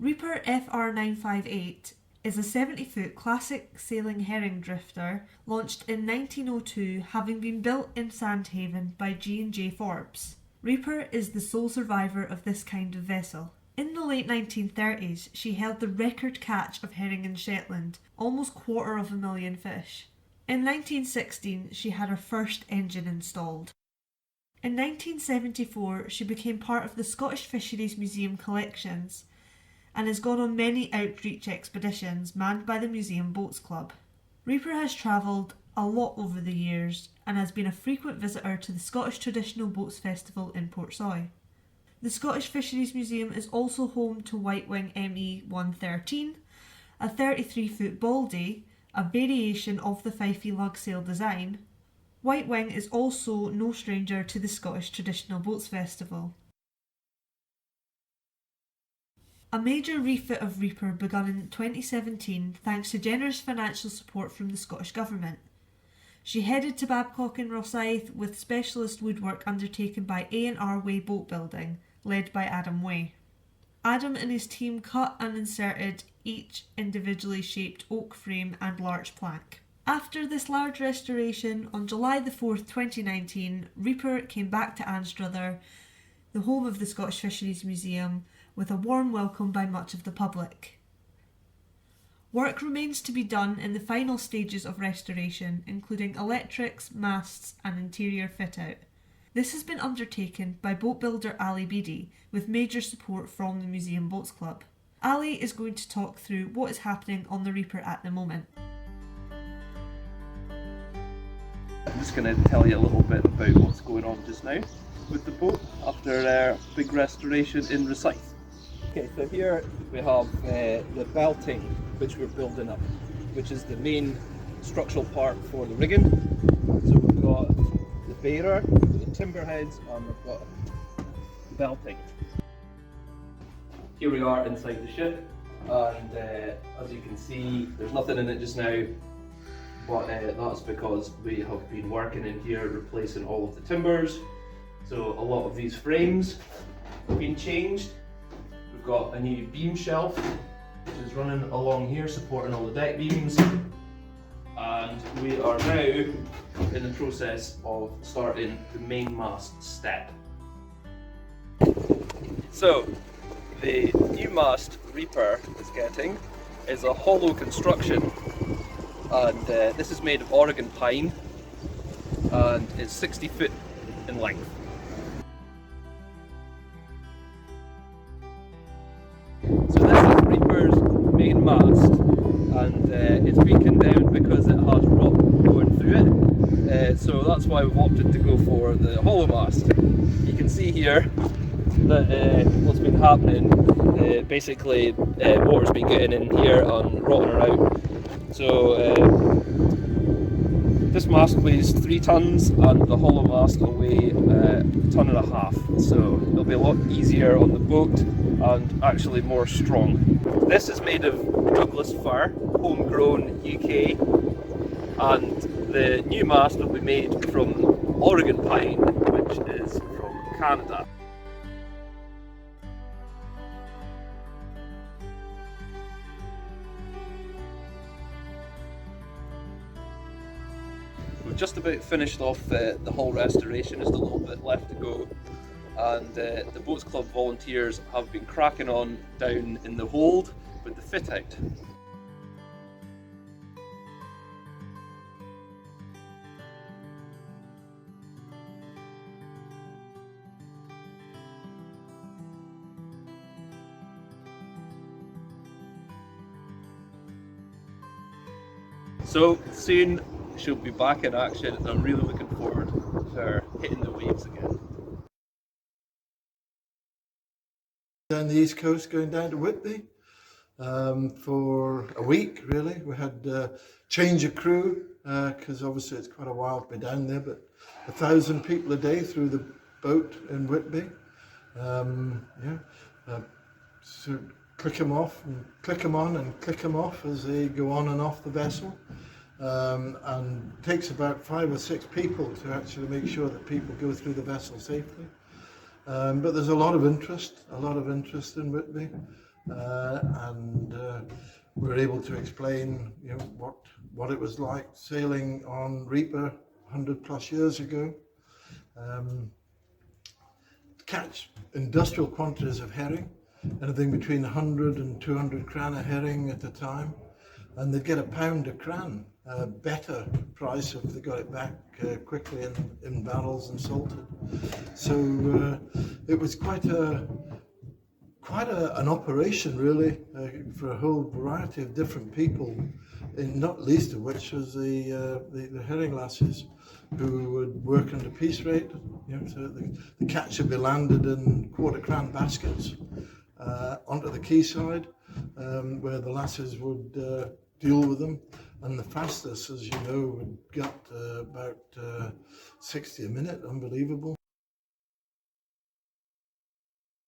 Reaper FR958 is a 70-foot classic sailing herring drifter launched in 1902, having been built in Sandhaven by G&J Forbes. Reaper is the sole survivor of this kind of vessel. In the late 1930s, she held the record catch of herring in Shetland, almost 250,000 fish. In 1916, she had her first engine installed. In 1974, she became part of the Scottish Fisheries Museum collections and has gone on many outreach expeditions manned by the Museum Boats Club. Reaper has travelled a lot over the years and has been a frequent visitor to the Scottish Traditional Boats Festival in Portsoy. The Scottish Fisheries Museum is also home to Whitewing ME 113, a 33-foot baldy, a variation of the Fifie lug sail design. Whitewing is also no stranger to the Scottish Traditional Boats Festival. A major refit of Reaper begun in 2017 thanks to generous financial support from the Scottish Government. She headed to Babcock in Rosyth with specialist woodwork undertaken by A&R Way Boat Building, led by Adam Way. Adam and his team cut and inserted each individually shaped oak frame and larch plank. After this large restoration, on July the 4th, 2019, Reaper came back to Anstruther, the home of the Scottish Fisheries Museum, with a warm welcome by much of the public. Work remains to be done in the final stages of restoration, including electrics, masts and interior fit-out. This has been undertaken by boat builder Ali Beattie, with major support from the Museum Boats Club. Ali is going to talk through what is happening on the Reaper at the moment. I'm just going to tell you a little bit about what's going on just now with the boat after our big restoration in Rosyth. Okay, so here we have the belting which we're building up, which is the main structural part for the rigging. So we've got the bearer, the timber heads, and we've got belting. Here we are inside the ship, and as you can see, there's nothing in it just now, but that's because we have been working in here replacing all of the timbers. So a lot of these frames have been changed. We've got a new beam shelf which is running along here supporting all the deck beams, and we are now in the process of starting the main mast step. So the new mast Reaper is getting is a hollow construction, and this is made of Oregon pine and is 60 foot in length. So this is Reaper's main mast, and it's been condemned because it has rock going through it, so that's why we've opted to go for the hollow mast. You can see here that what's been happening, basically water's been getting in here and rotting her out. So this mast weighs 3 tons and the hollow mast will weigh 1.5 tons, so it'll be a lot easier on the boat and actually more strong. This is made of Douglas fir, homegrown UK, and the new mast will be made from Oregon pine, which is from Canada. We've just about finished off the whole restoration, just a little bit left to go, and the Boats Club volunteers have been cracking on down in the hold with the fit out. So soon she'll be back in action, and I'm really looking forward to her hitting the waves again. Down the east coast, going down to Whitby for a week really. We had change of crew because obviously it's quite a while to be down there, but 1,000 people a day through the boat in Whitby. So click them off and click them on and click them off as they go on and off the vessel. And it takes about 5 or 6 people to actually make sure that people go through the vessel safely. But there's a lot of interest in Whitby. and we were able to explain, what it was like sailing on Reaper 100 plus years ago. Catch industrial quantities of herring, anything between 100 and 200 cran a herring at a time, and they'd get £1 a cran, a better price if they got it back quickly in barrels and salted. So it was quite an operation, really, for a whole variety of different people, not least of which was the herring lasses, who would work under piece rate. So the catch would be landed in quarter-cran baskets onto the quayside, where the lasses would deal with them, and the fastest, as you know, would get about 60 a minute. Unbelievable.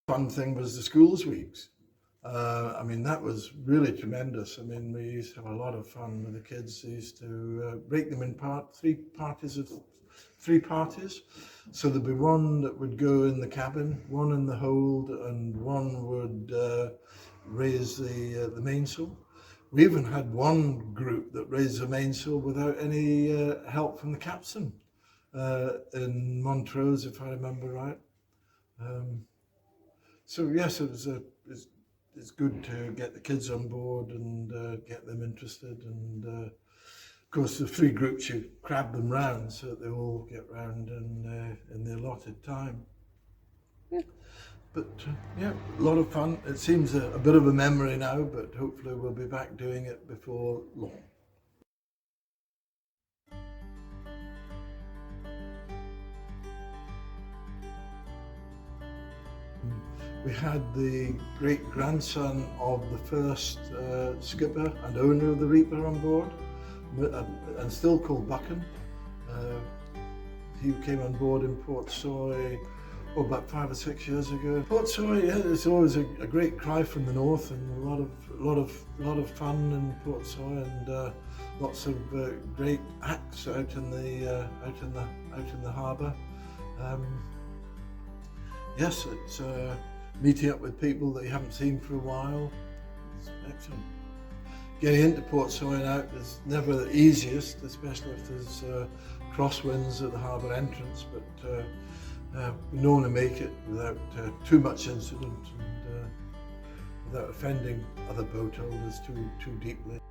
Fun thing was the schools weeks. That was really tremendous. We used to have a lot of fun with the kids. They used to break them in three parties. So there'd be one that would go in the cabin, one in the hold, and one would raise the mainsail. We even had one group that raised the mainsail without any help from the captain in Montrose, if I remember right. So yes, it's good to get the kids on board and get them interested, and of course the three groups, you crab them round so that they all get round in the allotted time. But a lot of fun. It seems a bit of a memory now, but hopefully we'll be back doing it before long. We had the great-grandson of the first skipper and owner of the Reaper on board, and still called Buchan. He came on board in Portsoy about 5 or 6 years ago. Portsoy, it's always a great cry from the north, and a lot of fun in Portsoy, and lots of great acts out in the harbour. Yes, it's meeting up with people that you haven't seen for a while. It's excellent. Getting into Portsoy and out is never the easiest, especially if there's crosswinds at the harbour entrance, but we normally make it without too much incident, and without offending other boat holders too deeply.